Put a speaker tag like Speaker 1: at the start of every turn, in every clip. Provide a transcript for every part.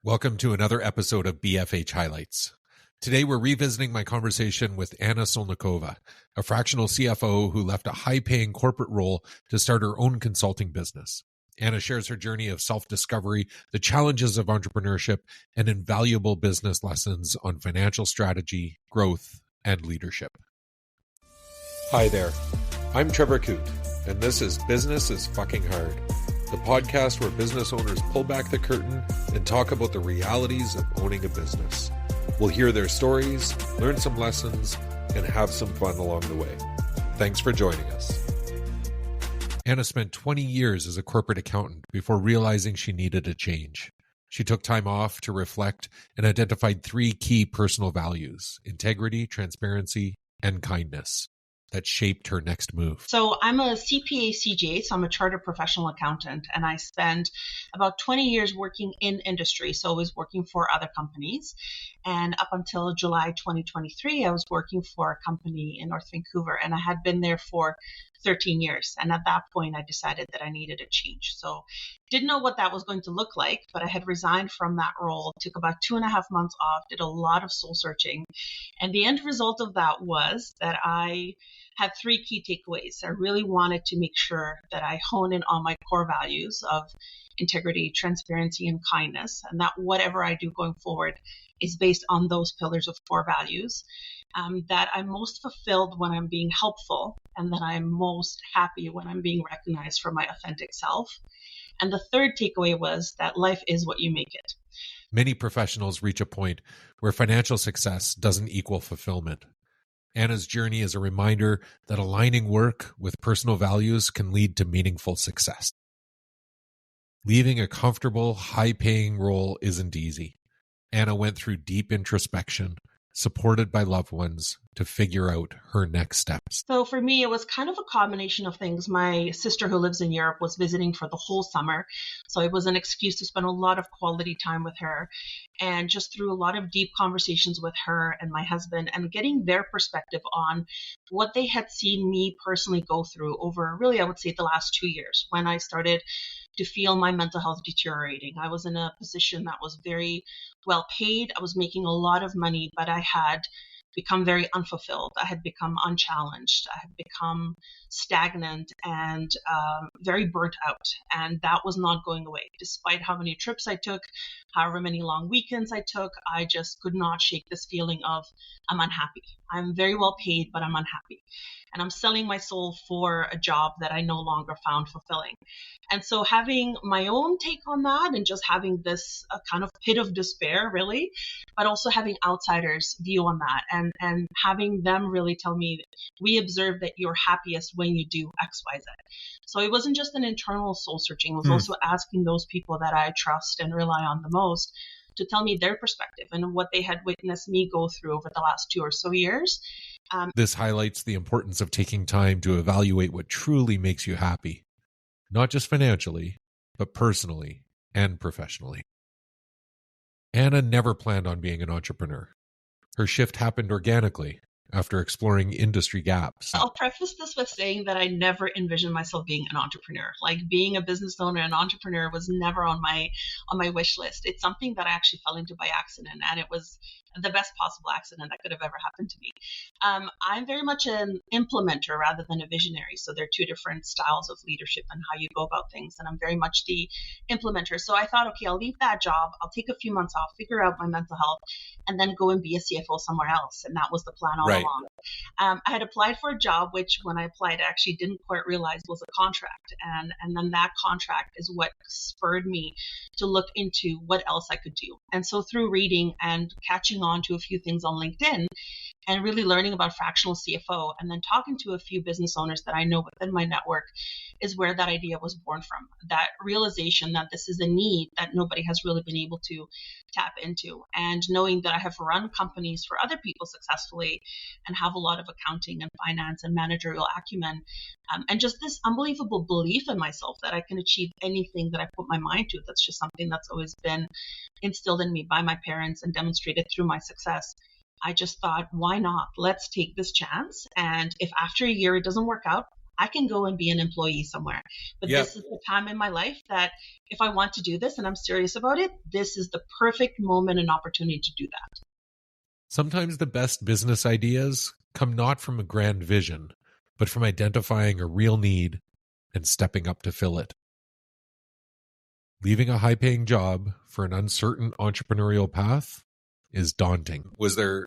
Speaker 1: Welcome to another episode of BFH Highlights. Today we're revisiting my conversation with Anna Solnickova, a fractional CFO who left a high-paying corporate role to start her own consulting business. Anna shares her journey of self-discovery, the challenges of entrepreneurship, and invaluable business lessons on financial strategy, growth, and leadership. Hi there, I'm Trevor Coote, and this is Business is Fucking Hard, the podcast where business owners pull back the curtain and talk about the realities of owning a business. We'll hear their stories, learn some lessons, and have some fun along the way. Thanks for joining us. Anna spent 20 years as a corporate accountant before realizing she needed a change. She took time off to reflect and identified 3 key personal values: integrity, transparency, and kindness, that shaped her next move.
Speaker 2: So I'm a CPA CJ, so I'm a chartered professional accountant, and I spent about 20 years working in industry, so I was working for other companies. And up until July 2023, I was working for a company in North Vancouver, and I had been there for 13 years. And at that point, I decided that I needed a change. So didn't know what that was going to look like, but I had resigned from that role, took about 2.5 months off, did a lot of soul searching. And the end result of that was that I had 3 key takeaways. I really wanted to make sure that I hone in on my core values of integrity, transparency, and kindness, and that whatever I do going forward is based on those pillars of core values. That I'm most fulfilled when I'm being helpful, and that I'm most happy when I'm being recognized for my authentic self. And the third takeaway was that life is what you make it.
Speaker 1: Many professionals reach a point where financial success doesn't equal fulfillment. Anna's journey is a reminder that aligning work with personal values can lead to meaningful success. Leaving a comfortable, high-paying role isn't easy. Anna went through deep introspection, supported by loved ones, to figure out her next steps.
Speaker 2: So for me, it was kind of a combination of things. My sister who lives in Europe was visiting for the whole summer. So it was an excuse to spend a lot of quality time with her. And just through a lot of deep conversations with her and my husband and getting their perspective on what they had seen me personally go through over really, I would say, the last 2 years when I started to feel my mental health deteriorating. I was in a position that was very well paid. I was making a lot of money, but I had become very unfulfilled. I had become unchallenged. I had become stagnant and very burnt out. And that was not going away. Despite how many trips I took, however many long weekends I took, I just could not shake this feeling of I'm unhappy. I'm very well paid, but I'm unhappy. And I'm selling my soul for a job that I no longer found fulfilling. And so having my own take on that and just having this kind of pit of despair, really, but also having outsiders' view on that and having them really tell me, we observe that you're happiest when you do X, Y, Z. So it wasn't just an internal soul searching. It was also asking those people that I trust and rely on the most to tell me their perspective and what they had witnessed me go through over the last 2 or so years.
Speaker 1: This highlights the importance of taking time to evaluate what truly makes you happy, not just financially, but personally and professionally. Anna never planned on being an entrepreneur. Her shift happened organically after exploring industry gaps.
Speaker 2: I'll preface this with saying that I never envisioned myself being an entrepreneur. Like being a business owner and entrepreneur was never on my wish list. It's something that I actually fell into by accident, and it was the best possible accident that could have ever happened to me. I'm very much an implementer rather than a visionary. So there are 2 different styles of leadership and how you go about things. And I'm very much the implementer. So I thought, okay, I'll leave that job. I'll take a few months off, figure out my mental health, and then go and be a CFO somewhere else. And that was the plan all along. I had applied for a job, which when I applied, I actually didn't quite realize was a contract. And then that contract is what spurred me to look into what else I could do. And so through reading and catching on to a few things on LinkedIn and really learning about fractional CFO and then talking to a few business owners that I know within my network is where that idea was born from. That realization that this is a need that nobody has really been able to tap into. And knowing that I have run companies for other people successfully and have a lot of accounting and finance and managerial acumen, and just this unbelievable belief in myself that I can achieve anything that I put my mind to. That's just something that's always been instilled in me by my parents and demonstrated through my success. I just thought, why not? Let's take this chance. And if after a year it doesn't work out, I can go and be an employee somewhere. But
Speaker 1: Yeah.
Speaker 2: this is the time in my life that if I want to do this and I'm serious about it, this is the perfect moment and opportunity to do that.
Speaker 1: Sometimes the best business ideas come not from a grand vision, but from identifying a real need and stepping up to fill it. Leaving a high-paying job for an uncertain entrepreneurial path is daunting. Was there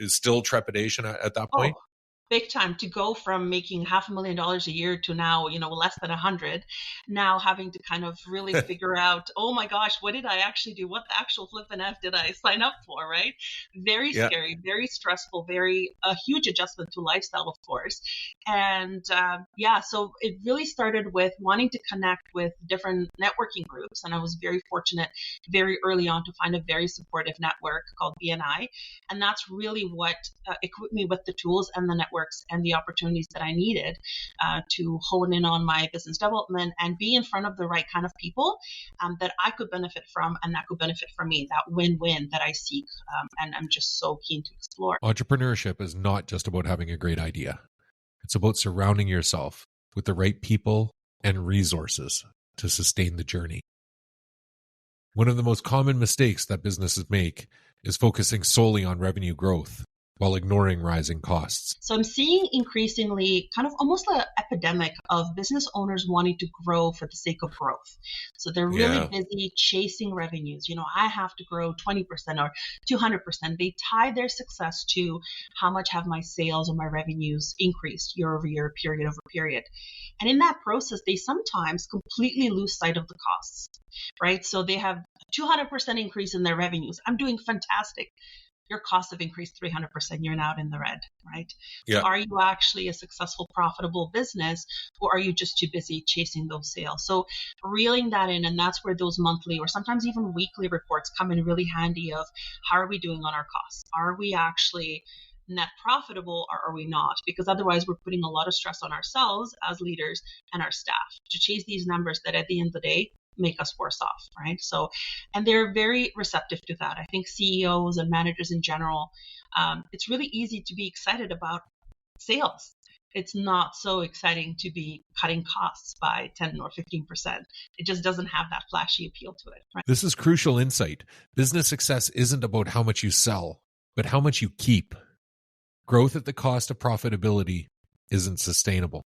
Speaker 1: still trepidation at that point?
Speaker 2: Oh, big time, to go from making $500,000 a year to now, less than 100, now having to kind of really figure out, oh my gosh, what did I actually do? What the actual flippin' F did I sign up for, right? Very
Speaker 1: Yeah.
Speaker 2: scary, very stressful, a huge adjustment to lifestyle, of course. And so it really started with wanting to connect with different networking groups. And I was very fortunate very early on to find a very supportive network called BNI. And that's really what equipped me with the tools and the networks and the opportunities that I needed to hone in on my business development and be in front of the right kind of people that I could benefit from and that could benefit from me, that win-win that I seek and I'm just so keen to explore.
Speaker 1: Entrepreneurship is not just about having a great idea. It's about surrounding yourself with the right people and resources to sustain the journey. One of the most common mistakes that businesses make is focusing solely on revenue growth while ignoring rising costs.
Speaker 2: So I'm seeing increasingly kind of almost an epidemic of business owners wanting to grow for the sake of growth. So they're really busy chasing revenues. I have to grow 20% or 200%. They tie their success to how much have my sales or my revenues increased year over year, period over period. And in that process, they sometimes completely lose sight of the costs, right? So they have 200% increase in their revenues. I'm doing fantastic. Your costs have increased 300%. You're now in the red, right?
Speaker 1: Yeah.
Speaker 2: So are you actually a successful, profitable business, or are you just too busy chasing those sales? So reeling that in, and that's where those monthly or sometimes even weekly reports come in really handy of how are we doing on our costs? Are we actually net profitable or are we not? Because otherwise we're putting a lot of stress on ourselves as leaders and our staff to chase these numbers that at the end of the day make us worse off, right? So, and they're very receptive to that. I think CEOs and managers in general, it's really easy to be excited about sales. It's not so exciting to be cutting costs by 10 or 15%. It just doesn't have that flashy appeal to it, right?
Speaker 1: This is crucial insight. Business success isn't about how much you sell, but how much you keep. Growth at the cost of profitability isn't sustainable.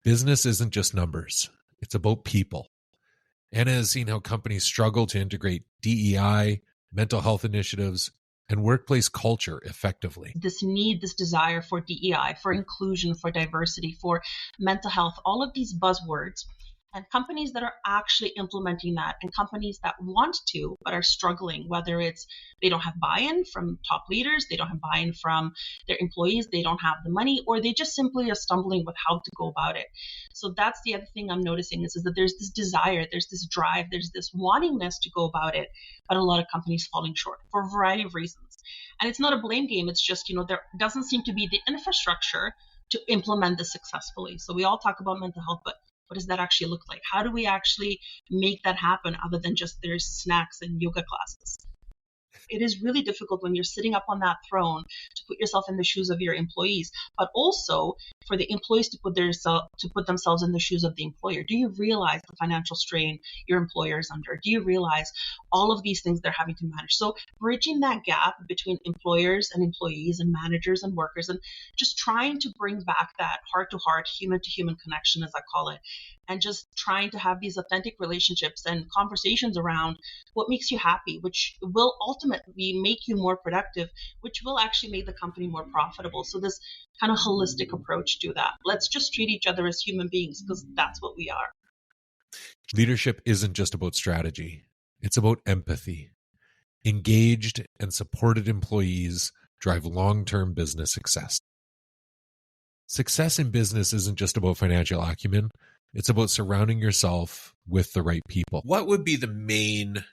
Speaker 1: Business isn't just numbers. It's about people. Anna has seen how companies struggle to integrate DEI, mental health initiatives, and workplace culture effectively.
Speaker 2: This need, this desire for DEI, for inclusion, for diversity, for mental health, all of these buzzwords, and companies that are actually implementing that and companies that want to but are struggling, whether it's they don't have buy-in from top leaders, they don't have buy-in from their employees, they don't have the money, or they just simply are stumbling with how to go about it. So that's the other thing I'm noticing is that there's this desire, there's this drive, there's this wantingness to go about it, but a lot of companies falling short for a variety of reasons. And it's not a blame game. It's just, there doesn't seem to be the infrastructure to implement this successfully. So we all talk about mental health, but what does that actually look like? How do we actually make that happen other than just there's snacks and yoga classes? It is really difficult when you're sitting up on that throne to put yourself in the shoes of your employees, but also for the employees to put themselves in the shoes of the employer. Do you realize the financial strain your employer is under? Do you realize all of these things they're having to manage? So bridging that gap between employers and employees and managers and workers, and just trying to bring back that heart-to-heart, human-to-human connection, as I call it, and just trying to have these authentic relationships and conversations around what makes you happy, which will ultimately make you more productive, which will actually make the company more profitable. So this kind of holistic approach to that. Let's just treat each other as human beings because that's what we are.
Speaker 1: Leadership isn't just about strategy. It's about empathy. Engaged and supported employees drive long-term business success. Success in business isn't just about financial acumen. It's about surrounding yourself with the right people. What would be the main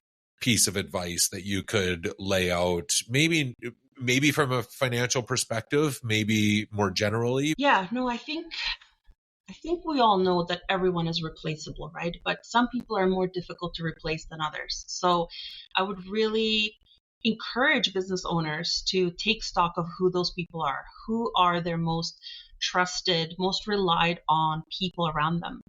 Speaker 1: piece of advice that you could lay out? Maybe from a financial perspective, maybe more generally?
Speaker 2: Yeah, no, I think we all know that everyone is replaceable, right? But some people are more difficult to replace than others. So I would really encourage business owners to take stock of who those people are. Who are their most trusted, most relied on people around them.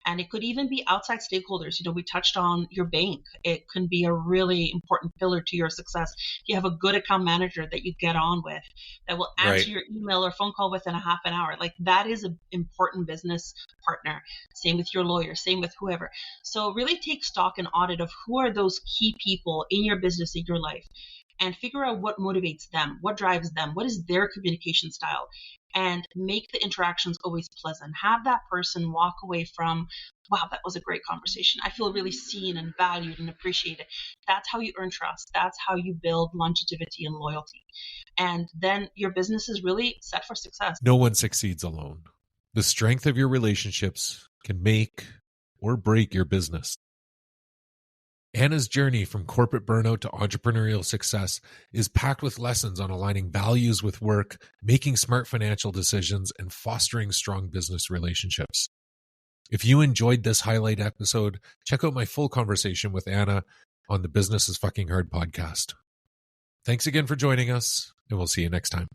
Speaker 2: And it could even be outside stakeholders. We touched on your bank. It can be a really important pillar to your success. You have a good account manager that you get on with that will answer your email or phone call within a half an hour. Like, that is an important business partner. Same with your lawyer, same with whoever. So really take stock and audit of who are those key people in your business, in your life, and figure out what motivates them, what drives them, what is their communication style, and make the interactions always pleasant. Have that person walk away from, wow, that was a great conversation. I feel really seen and valued and appreciated. That's how you earn trust. That's how you build longevity and loyalty. And then your business is really set for success.
Speaker 1: No one succeeds alone. The strength of your relationships can make or break your business. Anna's journey from corporate burnout to entrepreneurial success is packed with lessons on aligning values with work, making smart financial decisions, and fostering strong business relationships. If you enjoyed this highlight episode, check out my full conversation with Anna on the Business is Fucking Hard podcast. Thanks again for joining us, and we'll see you next time.